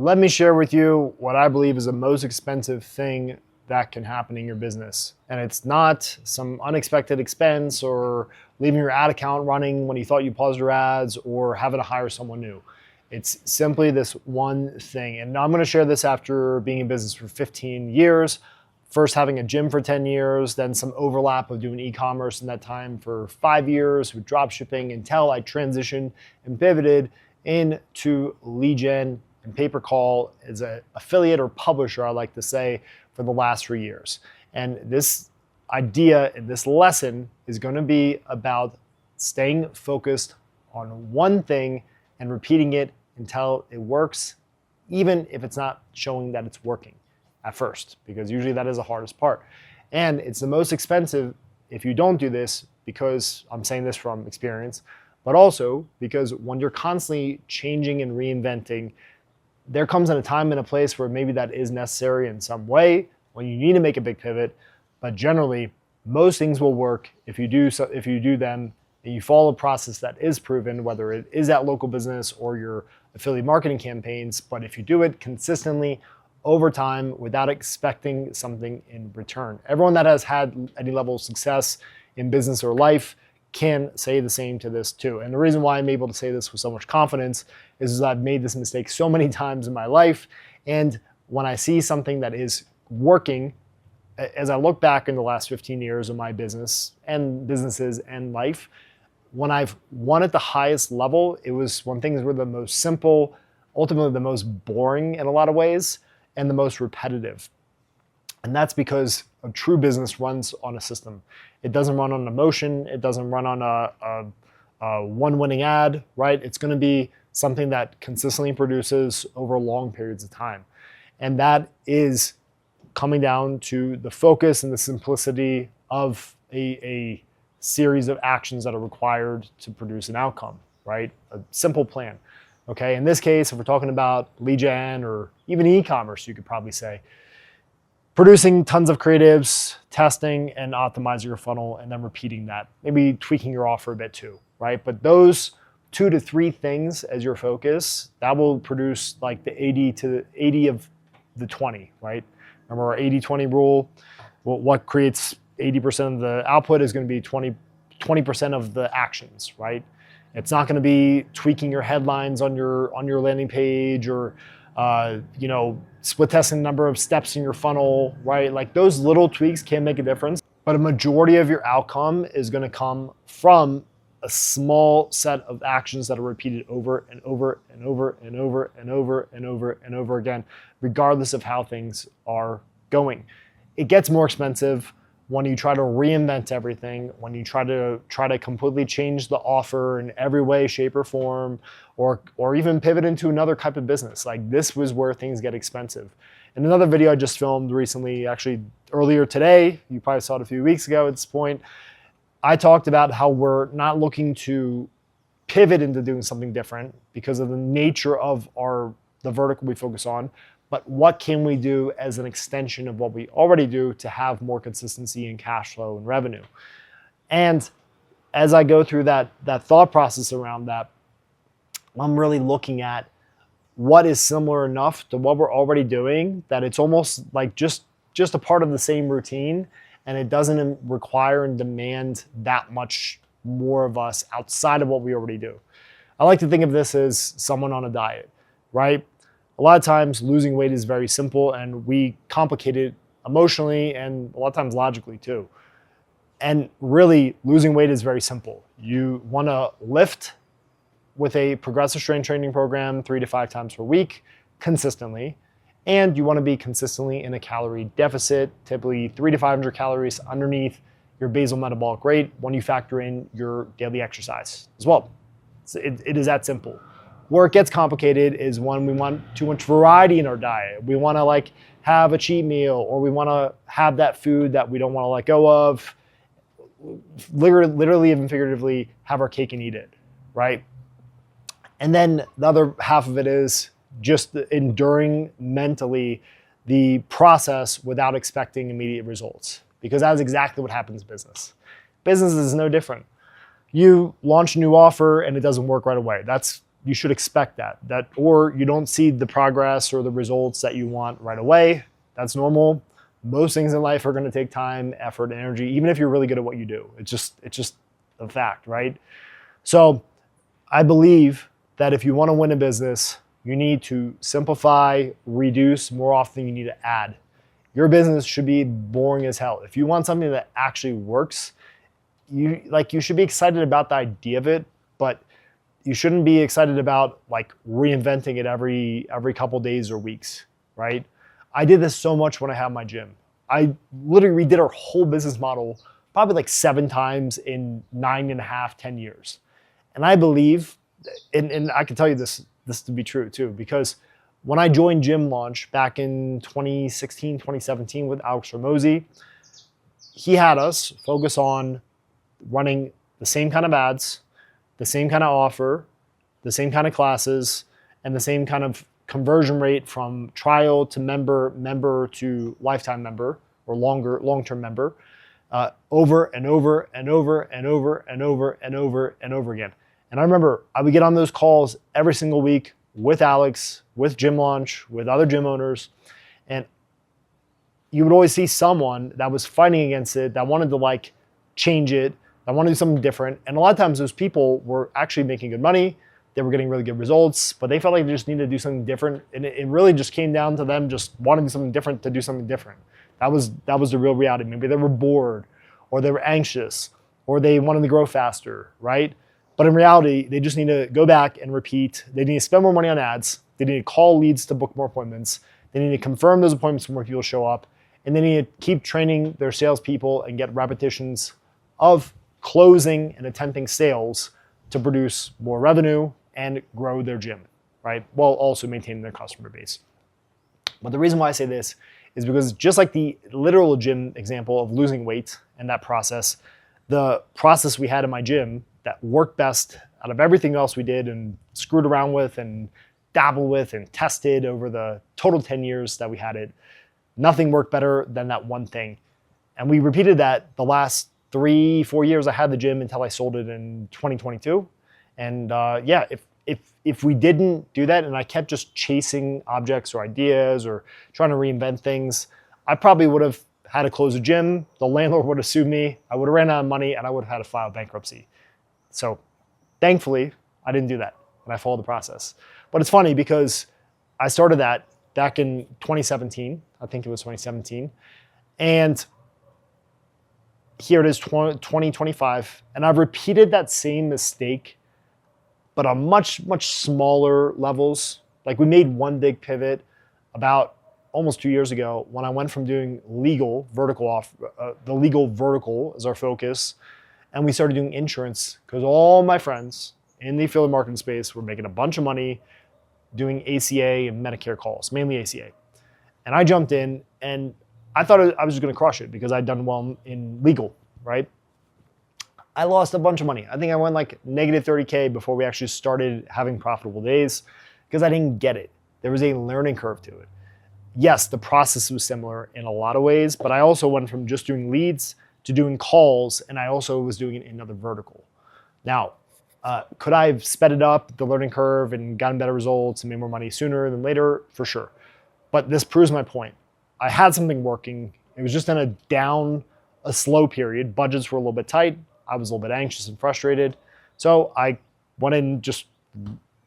let me share with you what I believe is the most expensive thing that can happen in your business. And it's not some unexpected expense or leaving your ad account running when you thought you paused your ads or having to hire someone new. It's simply this one thing. And I'm going to share this after being in business for 15 years. First having a gym for 10 years, then some overlap of doing e-commerce in that time for 5 years with drop shipping until I transitioned and pivoted into lead gen and pay-per-call as an affiliate or publisher, I like to say, for the last 3 years. And this idea and this lesson is going to be about staying focused on one thing and repeating it until it works, even if it's not showing that it's working at first, because usually that is the hardest part. And it's the most expensive if you don't do this, because I'm saying this from experience, but also because when you're constantly changing and reinventing, there comes a time and a place where maybe that is necessary in some way when you need to make a big pivot. But generally, most things will work if you do them and you follow a process that is proven, whether it is at local business or your affiliate marketing campaigns. But if you do it consistently over time without expecting something in return. Everyone that has had any level of success in business or life can say the same to this too. And the reason why I'm able to say this with so much confidence is I've made this mistake so many times in my life. And when I see something that is working, as I look back in the last 15 years of my business and businesses and life, when I've won at the highest level, it was when things were the most simple, ultimately the most boring in a lot of ways, and the most repetitive. And that's because a true business runs on a system. It doesn't run on emotion. It doesn't run on a one winning ad, right? It's going to be something that consistently produces over long periods of time. And that is coming down to the focus and the simplicity of a series of actions that are required to produce an outcome, right? A simple plan. Okay, in this case, if we're talking about lead gen or even e-commerce, you could probably say, producing tons of creatives, testing and optimizing your funnel, and then repeating that. Maybe tweaking your offer a bit too, right? But those 2 to 3 things as your focus, that will produce like the 80 of the 20, right? Remember our 80-20 rule? Well, what creates 80% of the output is going to be 20% of the actions, right? It's not going to be tweaking your headlines on your landing page or split testing the number of steps in your funnel, right? Like those little tweaks can make a difference, but a majority of your outcome is going to come from a small set of actions that are repeated over and over and over and over and over and over and over again, regardless of how things are going. It gets more expensive when you try to reinvent everything, when you try to completely change the offer in every way, shape, or form, or even pivot into another type of business. Like this was where things get expensive. In another video I just filmed recently, actually earlier today, you probably saw it a few weeks ago at this point, I talked about how we're not looking to pivot into doing something different because of the nature of the vertical we focus on, but what can we do as an extension of what we already do to have more consistency in cash flow and revenue? And as I go through that thought process around that, I'm really looking at what is similar enough to what we're already doing that it's almost like just a part of the same routine, and it doesn't require and demand that much more of us outside of what we already do. I like to think of this as someone on a diet, right? A lot of times losing weight is very simple and we complicate it emotionally and a lot of times logically too. And really losing weight is very simple. You want to lift with a progressive strength training program 3 to 5 times per week consistently. And you want to be consistently in a calorie deficit, typically 300 to 500 calories underneath your basal metabolic rate when you factor in your daily exercise as well. It is that simple. Where it gets complicated is when we want too much variety in our diet. We want to have a cheat meal, or we want to have that food that we don't want to let go of. Literally, even figuratively, have our cake and eat it, right? And then the other half of it is just enduring mentally the process without expecting immediate results, because that's exactly what happens in business. Business is no different. You launch a new offer and it doesn't work right away. That's you should expect that, or you don't see the progress or the results that you want right away. That's normal. Most things in life are going to take time, effort, and energy, even if you're really good at what you do. It's just a fact, right? So I believe that if you want to win a business, you need to simplify, reduce more often than you need to add. Your business should be boring as hell. If you want something that actually works, you should be excited about the idea of it, but you shouldn't be excited about like reinventing it every couple days or weeks, right? I did this so much when I had my gym. I literally redid our whole business model probably like 7 times in 9.5, 10 years. And I believe, and I can tell you this to be true too, because when I joined Gym Launch back in 2016, 2017 with Alex Ramosi, he had us focus on running the same kind of ads, the same kind of offer, the same kind of classes, and the same kind of conversion rate from trial to member to lifetime member or long-term member, over and over and over and over and over and over and over again. And I remember I would get on those calls every single week with Alex, with Gym Launch, with other gym owners, and you would always see someone that was fighting against it, that wanted to like change it, that wanted to do something different. And a lot of times those people were actually making good money. They were getting really good results, but they felt like they just needed to do something different. And it really just came down to them just wanting something different to do something different. That was the real reality. Maybe they were bored, or they were anxious, or they wanted to grow faster, right? But in reality, they just need to go back and repeat. They need to spend more money on ads. They need to call leads to book more appointments. They need to confirm those appointments when more people show up. And they need to keep training their salespeople and get repetitions of closing and attempting sales to produce more revenue and grow their gym, right? While also maintaining their customer base. But the reason why I say this is because just like the literal gym example of losing weight and that process, the process we had in my gym that worked best out of everything else we did and screwed around with and dabbled with and tested over the total 10 years that we had it, nothing worked better than that one thing. And we repeated that the last 3-4 years I had the gym until I sold it in 2022. And if we didn't do that and I kept just chasing objects or ideas or trying to reinvent things, I probably would have had to close a gym. The landlord would have sued me. I would have ran out of money and I would have had to file bankruptcy. So thankfully, I didn't do that and I followed the process. But it's funny because I started that back in 2017. I think it was 2017. And here it is, 2025. And I've repeated that same mistake, but on much, much smaller levels. Like we made one big pivot about almost 2 years ago when I went from doing legal vertical the legal vertical as our focus, and we started doing insurance because all my friends in the affiliate marketing space were making a bunch of money doing ACA and Medicare calls, mainly ACA. And I jumped in and I thought I was just going to crush it because I'd done well in legal, right? I lost a bunch of money. I think I went like negative 30K before we actually started having profitable days because I didn't get it. There was a learning curve to it. Yes, the process was similar in a lot of ways, but I also went from just doing leads to doing calls, and I also was doing it in another vertical. Now, could I have sped it up, the learning curve, and gotten better results and made more money sooner than later? For sure. But this proves my point. I had something working. It was just in a slow period. Budgets were a little bit tight. I was a little bit anxious and frustrated. So I went in and just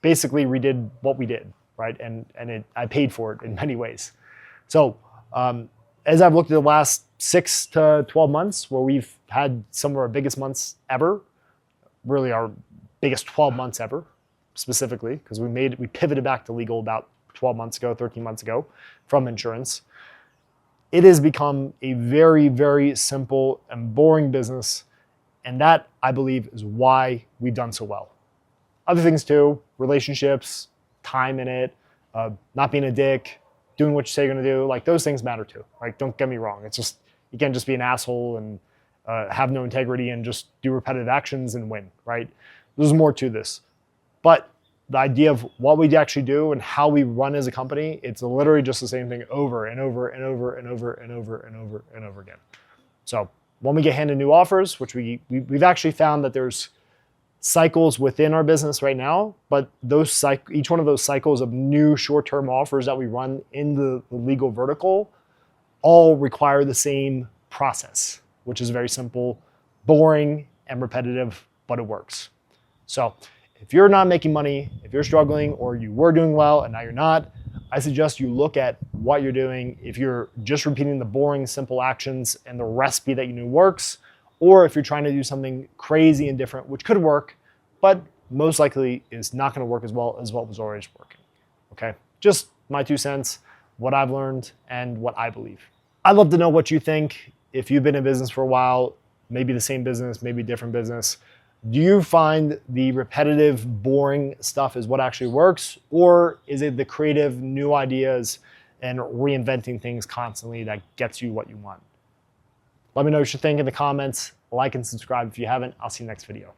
basically redid what we did, right? And I paid for it in many ways. So as I've looked at the last 6 to 12 months, where we've had some of our biggest months ever, really our biggest 12 months ever, specifically, because we pivoted back to legal about 12 months ago, 13 months ago from insurance. It has become a very, very simple and boring business. And that, I believe, is why we've done so well. Other things too, relationships, time in it, not being a dick, doing what you say you're gonna do, like those things matter too, right? Don't get me wrong. It's just, you can't just be an asshole and have no integrity and just do repetitive actions and win, right? There's more to this. But the idea of what we actually do and how we run as a company, it's literally just the same thing over and over and over and over and over and over and over again. So when we get handed new offers, which we've actually found that there's cycles within our business right now, but each one of those cycles of new short-term offers that we run in the legal vertical all require the same process, which is very simple, boring and repetitive, but it works. So if you're not making money, if you're struggling, or you were doing well and now you're not, I suggest you look at what you're doing. If you're just repeating the boring, simple actions and the recipe that you knew works, or if you're trying to do something crazy and different, which could work, but most likely is not going to work as well as what was already working. Okay, just my 2 cents, what I've learned and what I believe. I'd love to know what you think. If you've been in business for a while, maybe the same business, maybe different business, do you find the repetitive, boring stuff is what actually works? Or is it the creative, new ideas and reinventing things constantly that gets you what you want? Let me know what you think in the comments. Like and subscribe if you haven't. I'll see you next video.